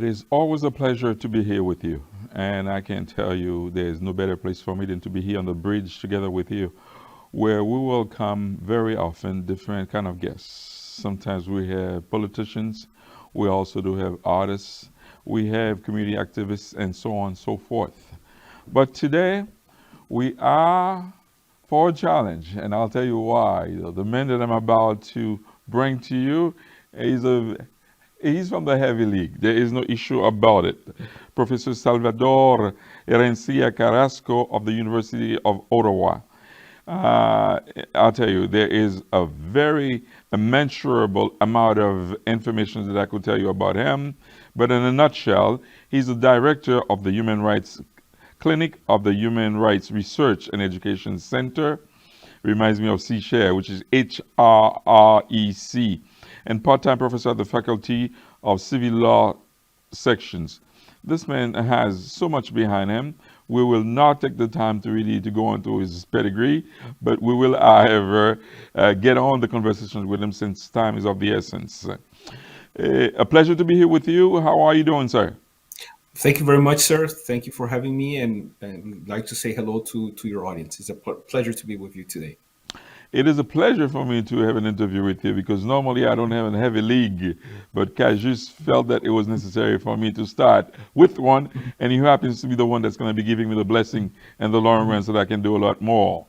is always a pleasure to be here with you. And I can tell you there's no better place for me than to be here on the bridge together with you, where we welcome very often different kind of guests. Sometimes we have politicians, we also do have artists, we have community activists, and so on and so forth. But today we are for a challenge, and I'll tell you why. The man that I'm about to bring to you is a he's from the heavy league. There is no issue about it. Professor Salvador HERENCIA Carrasco of the University of Ottawa. Uh, I'll tell you, there is a very immeasurable amount of information that I could tell you about him. But in a nutshell, he's the director of the Human Rights Clinic of the Human Rights Research and Education Center. Reminds me of C-Share, which is HRREC, and part-time professor at the Faculty of Civil Law sections. This man has so much behind him. We will not take the time to really to go into his pedigree, but we will, however, get on the conversation with him since time is of the essence. A pleasure to be here with you. How are you doing, sir? Thank you very much, sir. Thank you for having me, and I'd like to say hello to your audience. It's a pleasure to be with you today. It is a pleasure for me to have an interview with you because normally I don't have a heavy league, but Kajus felt that it was necessary for me to start with one, and he happens to be the one that's going to be giving me the blessing and the long run so that I can do a lot more.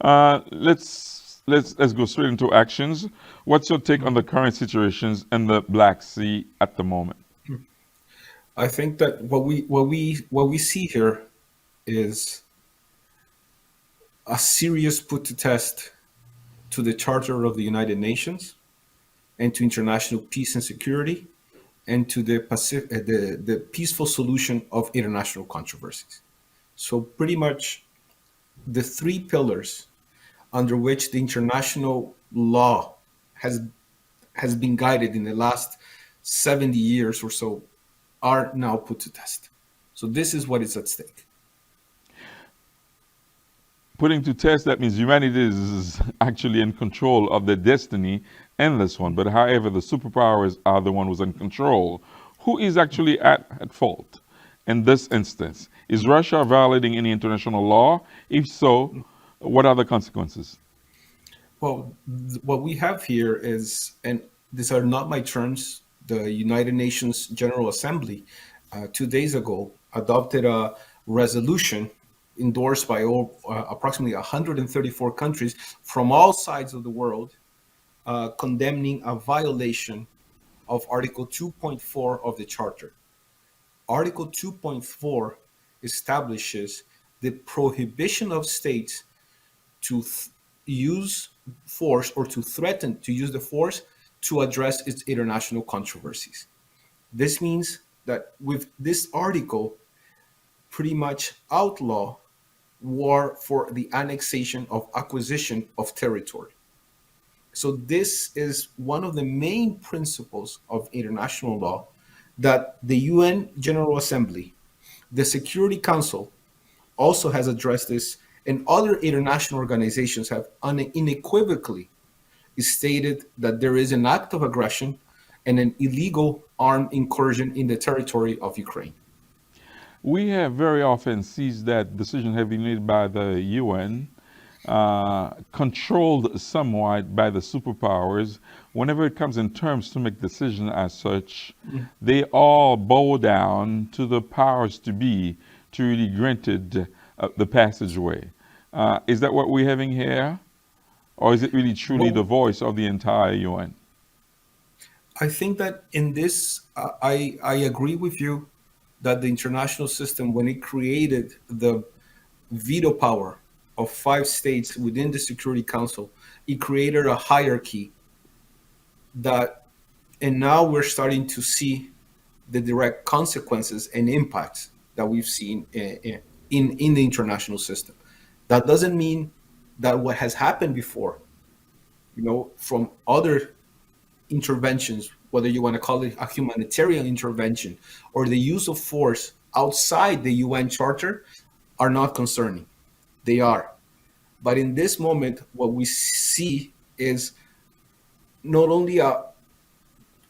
Let's go straight into actions. What's your take on the current situations in the Black Sea at the moment? I think that what we see here is a serious put to test to the Charter of the United Nations and to international peace and security and to the peaceful solution of international controversies. So pretty much the three pillars under which the international law has has been guided in the last 70 years or so are now put to test. So this is what is at stake. Putting to test, that means humanity is actually in control of their destiny in this one. But however, the superpowers are the one who's in control. Who is actually at fault in this instance? Is Russia violating any international law? If so, what are the consequences? Well, what we have here is, and these are not my terms, the United Nations General Assembly 2 days ago adopted a resolution endorsed by approximately 134 countries from all sides of the world, condemning a violation of Article 2.4 of the Charter. Article 2.4 establishes the prohibition of states to use force or to threaten to use the force to address its international controversies. This means that with this article, pretty much outlaw war for the annexation of acquisition of territory. So this is one of the main principles of international law that the UN General Assembly, the Security Council also has addressed this, and other international organizations have unequivocally stated that there is an act of aggression and an illegal armed incursion in the territory of Ukraine. We have very often seized that decision have been made by the UN, controlled somewhat by the superpowers. Whenever it comes in terms to make decisions as such, they all bow down to the powers to be to really granted the passageway. Is that what we're having here? Or is it really truly the Well, voice of the entire UN? I think that in this, I agree with you that the international system, when it created the veto power of 5 states within the Security Council, it created a hierarchy that, and now we're starting to see the direct consequences and impacts that we've seen in the international system. That doesn't mean that what has happened before, from other interventions, whether you want to call it a humanitarian intervention or the use of force outside the UN Charter, are not concerning. They are. But in this moment, what we see is not only a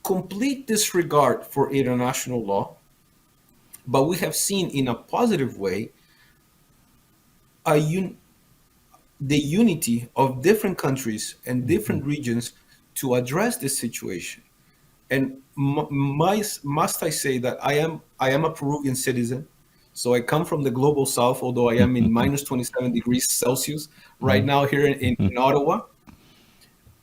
complete disregard for international law, but we have seen in a positive way a the unity of different countries and different regions to address this situation. And must I say that I am a Peruvian citizen, so I come from the global south, although I am in minus 27 degrees Celsius right now here in Ottawa.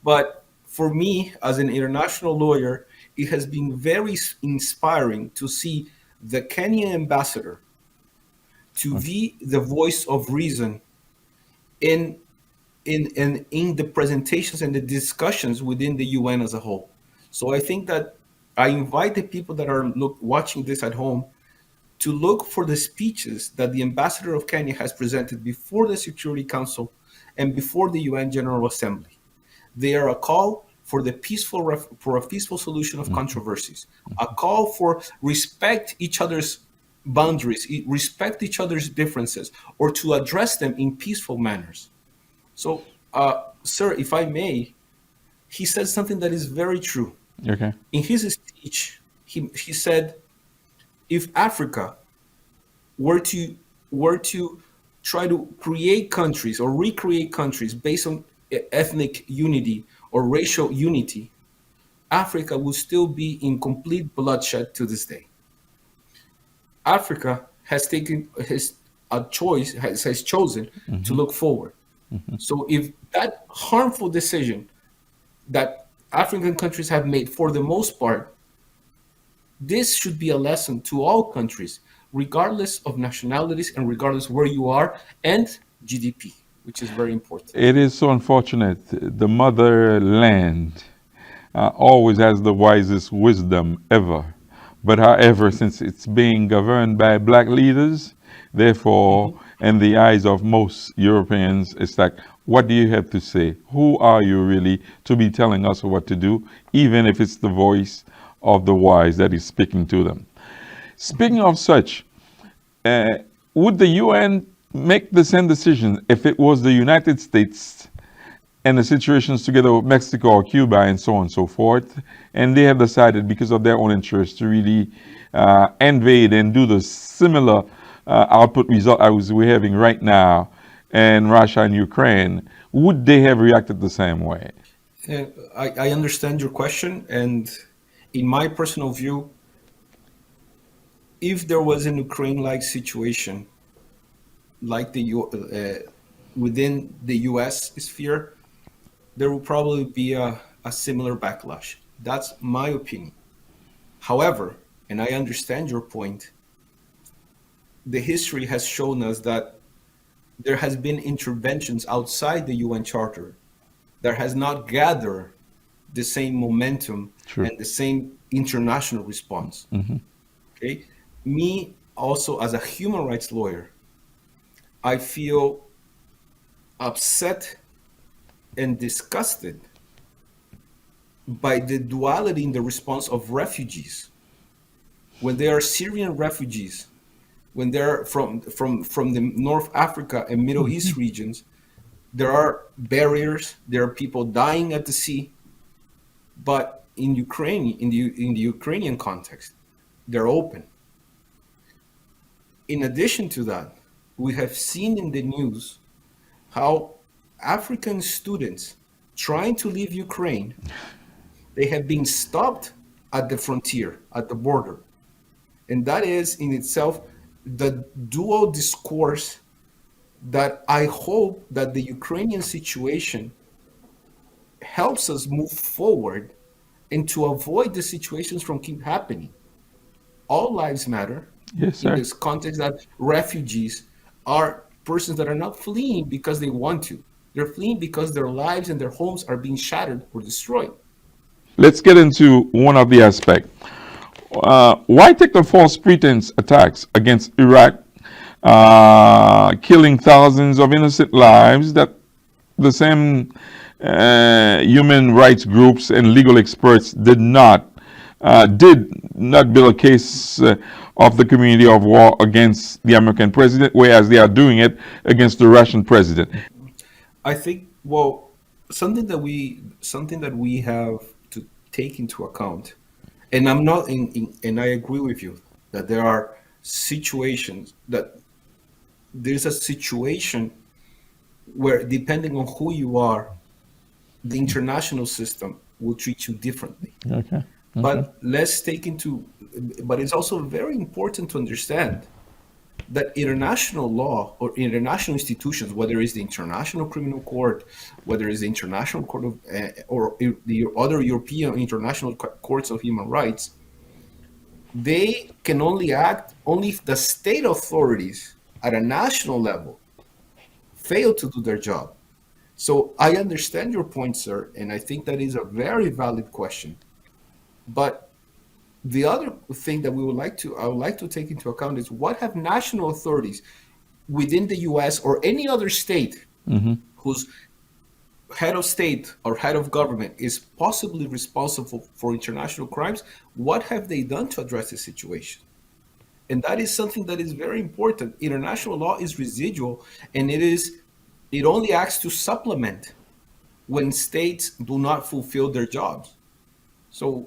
But for me, as an international lawyer, it has been very inspiring to see the Kenyan ambassador to be the voice of reason in in the presentations and the discussions within the UN as a whole. So I think that I invite the people that are watching this at home to look for the speeches that the ambassador of Kenya has presented before the Security Council and before the UN General Assembly. They are a call for the for a peaceful solution of controversies, a call for respect each other's boundaries, respect each other's differences, or to address them in peaceful manners. So, sir, if I may, he said something that is very true. Okay. In his speech, he said, if Africa were to try to create countries or recreate countries based on ethnic unity or racial unity, Africa will still be in complete bloodshed to this day. Africa has taken a choice, has chosen to look forward. So if that harmful decision that African countries have made for the most part, this should be a lesson to all countries, regardless of nationalities and regardless where you are, and GDP, which is very important. It is so unfortunate. The motherland always has the wisest wisdom ever. But however, since it's being governed by black leaders, therefore, in the eyes of most Europeans, it's like, what do you have to say? Who are you really to be telling us what to do, even if it's the voice of the wise that is speaking to them? Speaking of such, would the UN make the same decision if it was the United States and the situations together with Mexico or Cuba and so on and so forth, and they have decided because of their own interests to really invade and do the similar output result as we're having right now in Russia and Ukraine, would they have reacted the same way? I understand your question, and in my personal view, if there was an Ukraine-like situation, like within the U.S. sphere, there will probably be a similar backlash. That's my opinion. However, and I understand your point, the history has shown us that there has been interventions outside the UN Charter that has not gathered the same momentum and the same international response. Okay, me also as a human rights lawyer, I feel upset and disgusted by the duality in the response of refugees. When they are Syrian refugees, when they're from the North Africa and Middle East regions, there are barriers, there are people dying at the sea. But in Ukraine, in the Ukrainian context, they're open. In addition to that, we have seen in the news how African students trying to leave Ukraine, they have been stopped at the frontier, at the border. And that is in itself the dual discourse that I hope that the Ukrainian situation helps us move forward and to avoid the situations from keep happening. All lives matter. Yes, sir. In this context that refugees are persons that are not fleeing because they want to. They're fleeing because their lives and their homes are being shattered or destroyed. Let's get into one of the aspects. Why take the false pretense attacks against Iraq, killing thousands of innocent lives that the same human rights groups and legal experts did not build a case of the community of war against the American president, whereas they are doing it against the Russian president? I think, well, something that we have to take into account And I'm not and I agree with you that there are situations that there's a situation where depending on who you are, the international system will treat you differently. Okay. Okay. But let's take into, but it's also very important to understand that international law or international institutions, whether it's the International Criminal Court, whether it's the International Court of, or the other European international courts of human rights, they can only act only if the state authorities at a national level fail to do their job. So I understand your point, sir, and I think that is a very valid question. But the other thing that I would like to take into account is what have national authorities within the US or any other state Mm-hmm. whose head of state or head of government is possibly responsible for international crimes, what have they done to address the situation? And that is something that is very important. International law is residual, and it only acts to supplement when states do not fulfill their jobs. So,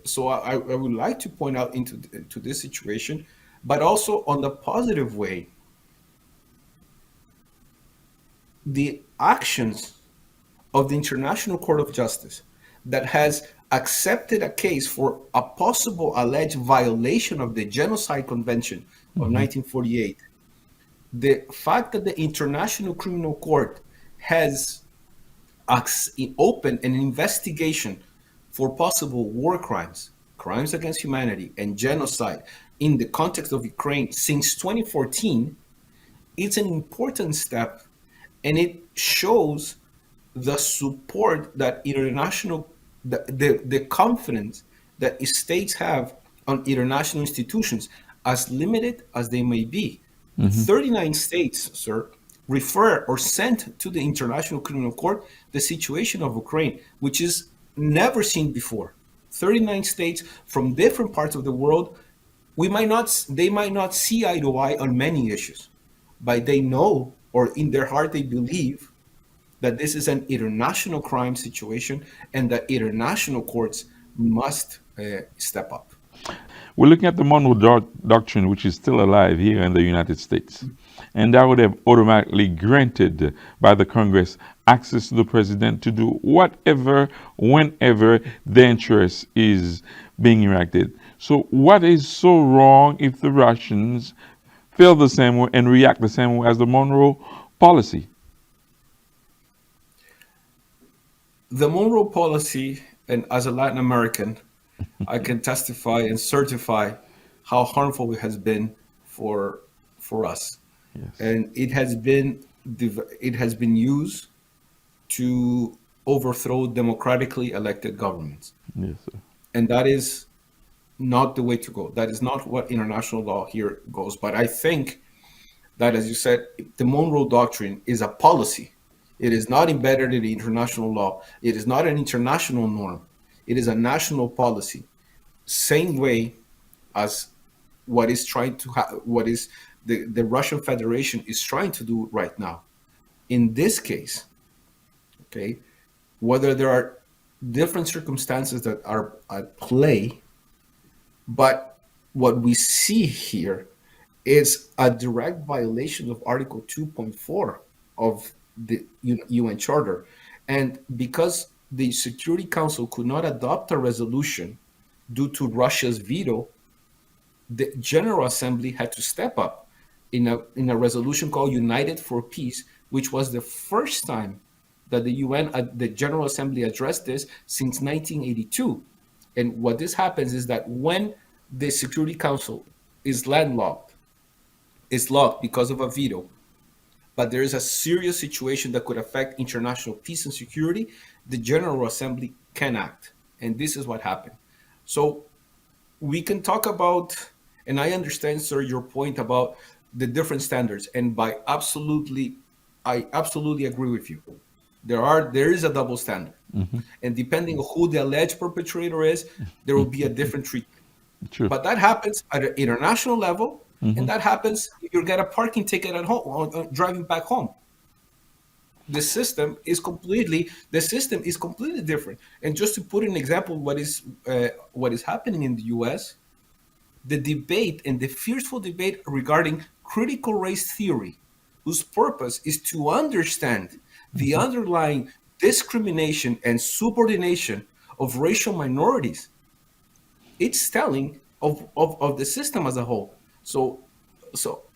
so I would like to point out to this situation, but also on the positive way, the actions of the International Court of Justice that has accepted a case for a possible alleged violation of the Genocide Convention of Mm-hmm. 1948. The fact that the International Criminal Court has opened an investigation for possible war crimes, crimes against humanity, and genocide in the context of Ukraine since 2014, it's an important step, and it shows the support that the confidence that states have on international institutions, as limited as they may be. Mm-hmm. 39 states, sir, refer or sent to the International Criminal Court the situation of Ukraine, which is never seen before. 39 states from different parts of the world, they might not see eye to eye on many issues, but they know, or in their heart they believe, that this is an international crime situation and that international courts must step up. We're looking at the Monroe Doctrine, which is still alive here in the United States. And that would have automatically granted by the Congress access to the president to do whatever, whenever the interest is being enacted. So, what is so wrong if the Russians feel the same way and react the same way as the Monroe policy? The Monroe policy, and as a Latin American, I can testify and certify how harmful it has been for us, Yes. and it has been used to overthrow democratically elected governments, Yes, sir. and that is not the way to go. That is not what international law here goes. But I think that, as you said, the Monroe Doctrine is a policy. It is not embedded in the international law. It is not an international norm. It is a national policy. Same way as what is the Russian Federation is trying to do right now. In this case, okay, whether there are different circumstances that are at play, but what we see here is a direct violation of Article 2.4 of the UN Charter. And because the Security Council could not adopt a resolution due to Russia's veto, the General Assembly had to step up in a resolution called United for Peace, which was the first time that the General Assembly addressed this since 1982. And what this happens is that when the Security Council is landlocked, is locked because of a veto, but there is a serious situation that could affect international peace and security, the General Assembly can act. And this is what happened. So we can talk about, and I understand, sir, your point about the different standards. And I absolutely agree with you. There is a double standard. Mm-hmm. And depending on who the alleged perpetrator is, there will be a different treatment. True. But that happens at an international level, Mm-hmm. and that happens if you get a parking ticket at home, driving back home. the system is completely different. And just to put an example, what is happening in the U.S., the debate and the fearful debate regarding critical race theory, whose purpose is to understand the Mhm. underlying discrimination and subordination of racial minorities. It's telling of the system as a whole. So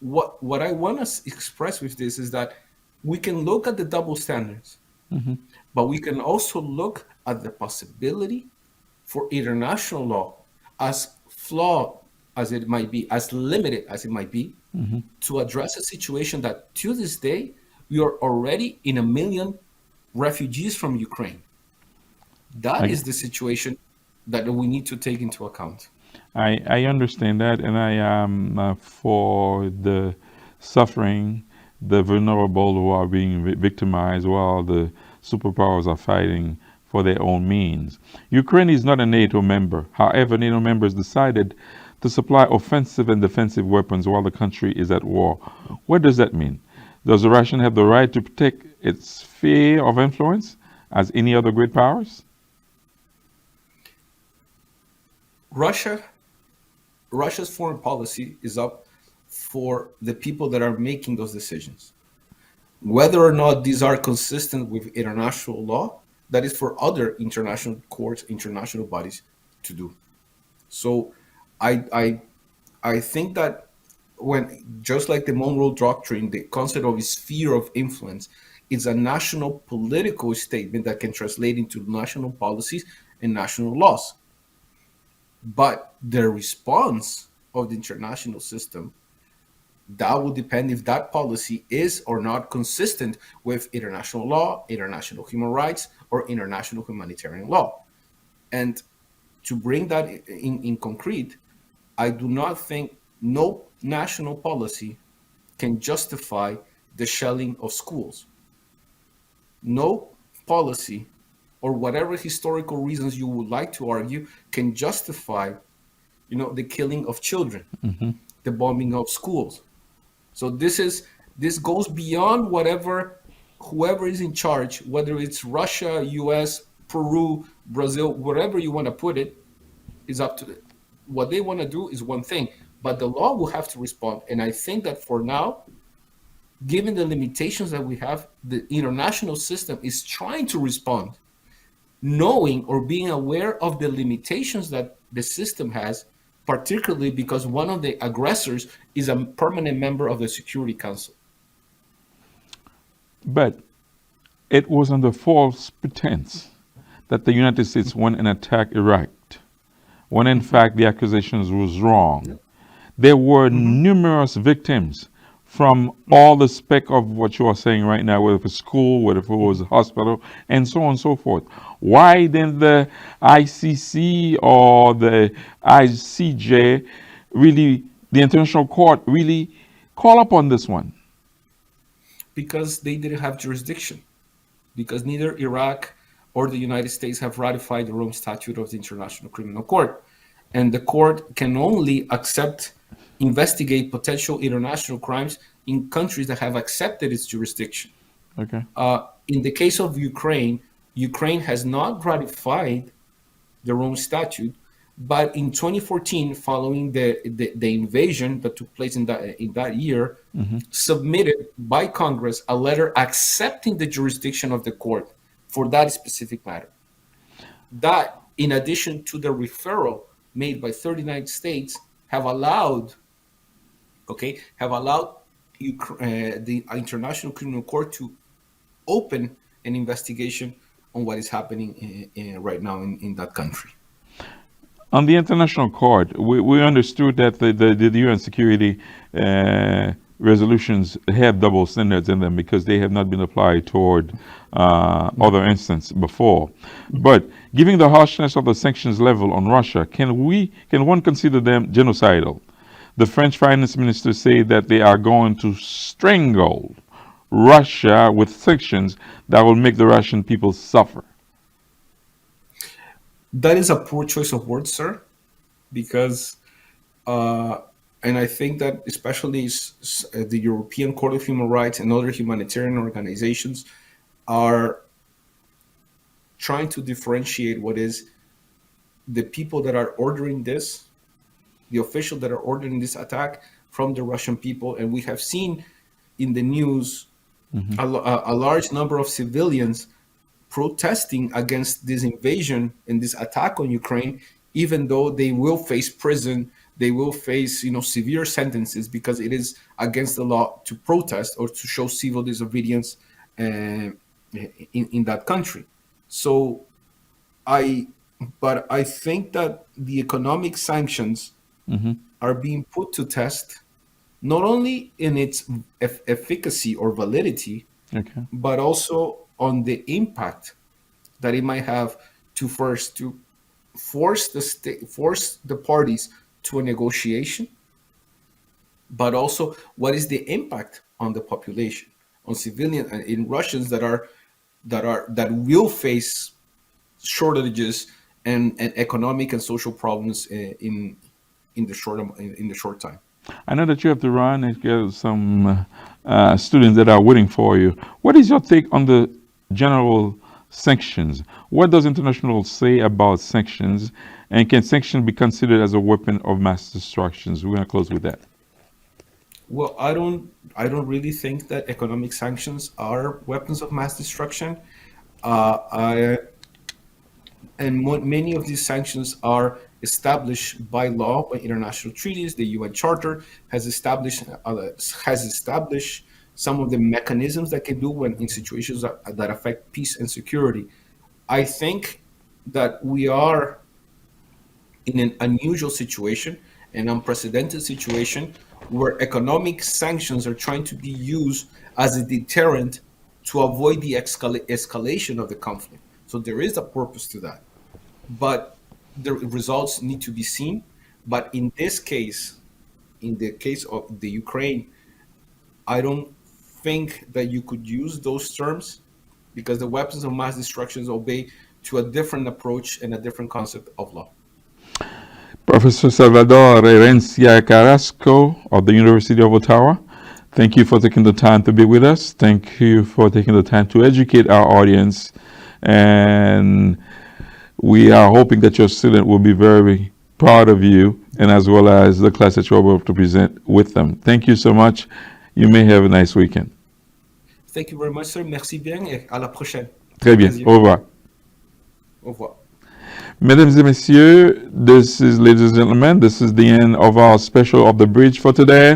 what I want to express with this is that we can look at the double standards, Mhm. but we can also look at the possibility for international law, as flawed as it might be, as limited as it might be, Mhm. to address a situation that to this day we are already in 1 million refugees from Ukraine. That I, is the situation that we need to take into account. I understand that, and I am for the suffering, the vulnerable who are being victimized while the superpowers are fighting for their own means. Ukraine is not a NATO member. However, NATO members decided to supply offensive and defensive weapons while the country is at war. What does that mean? Does Russia have the right to protect its sphere of influence as any other great powers? Russia Russia's foreign policy is up for the people that are making those decisions. Whether or not these are consistent with international law, that is for other international courts, international bodies to do. So I I I think that when, just like the Monroe Doctrine, the concept of a sphere of influence is a national political statement that can translate into national policies and national laws. But the response of the international system, that will depend if that policy is or not consistent with international law, international human rights, or international humanitarian law. And to bring that in concrete, I do not think no national policy can justify the shelling of schools. No policy, or whatever historical reasons you would like to argue, can justify, the killing of children, Hmm. the bombing of schools. So this goes beyond whatever whoever is in charge, whether it's Russia, US, Peru, Brazil, wherever you want to put it, is up to them. What they want to do is one thing, but the law will have to respond. And I think that for now, given the limitations that we have, the international system is trying to respond, knowing or being aware of the limitations that the system has, particularly because one of the aggressors is a permanent member of the Security Council. But it was under false pretense that the United States went and attacked Iraq, when in Mhm. fact the accusations was Yeah. wrong. There were Mhm. numerous victims from Mhm. all the spec of what you are saying right now, whether it was school, whether it was Mhm. a hospital, and so on and so forth. Why didn't the ICC or the ICJ really, the International Court, really call up on this one? Because they didn't have jurisdiction, because neither Iraq or the United States have ratified the Rome Statute of the International Criminal Court. And the court can only investigate potential international crimes in countries that have accepted its jurisdiction. Okay. In the case of Ukraine, Ukraine has not ratified the Rome Statute, but in 2014, following the invasion that took place in that year, Hmm. submitted by Congress a letter accepting the jurisdiction of the court for that specific matter. That, in addition to the referral made by 39 states, have allowed the International Criminal Court to open an investigation on what is happening right now in that country. On the international court, we understood that the UN security resolutions have double standards in them because they have not been applied toward other instances before. But given the harshness of the sanctions level on Russia, can one consider them genocidal? The French finance minister said that they are going to strangle Russia with sanctions that will make the Russian people suffer. That is a poor choice of words, sir, because uh, and I think that especially the European Court of Human Rights and other humanitarian organizations are trying to differentiate what is the people that are ordering this, the officials that are ordering this attack, from the Russian people. And we have seen in the news a large number of civilians protesting against this invasion and this attack on Ukraine, even though they will face prison, they will face severe sentences, because it is against the law to protest or to show civil disobedience in that country. So but I think that the economic sanctions are being put to test, not only in its efficacy or validity, Okay. but also on the impact that it might have to force the parties to a negotiation, but also what is the impact on the population, on civilian and in Russians that will face shortages and economic and social problems in the short time. I know that you have to run and get some students that are waiting for you. What is your take on the general sanctions? What does international say about sanctions? And can sanctions be considered as a weapon of mass destruction? We're going to close with that. Well, I don't really think that economic sanctions are weapons of mass destruction. Many of these sanctions are established by law, by international treaties. The UN Charter has established some of the mechanisms that can do when in situations that affect peace and security. I think that we are in an unusual situation, an unprecedented situation, where economic sanctions are trying to be used as a deterrent to avoid the escalation of the conflict. So there is a purpose to that, but the results need to be seen. But in this case, in the case of the Ukraine, I don't think that you could use those terms, because the weapons of mass destruction obey to a different approach and a different concept of law. Professor Salvador Herencia Carrasco of the University of Ottawa, thank you for taking the time to be with us. Thank you for taking the time to educate our audience. And we are hoping that your student will be very proud of you, and as well as the class that you're able to present with them. Thank you so much. You may have a nice weekend. Thank you very much, sir. Merci bien et à la prochaine. Très bien. Au revoir. Au revoir. Mesdames et messieurs, ladies and gentlemen, this is the end of our special of the bridge for today.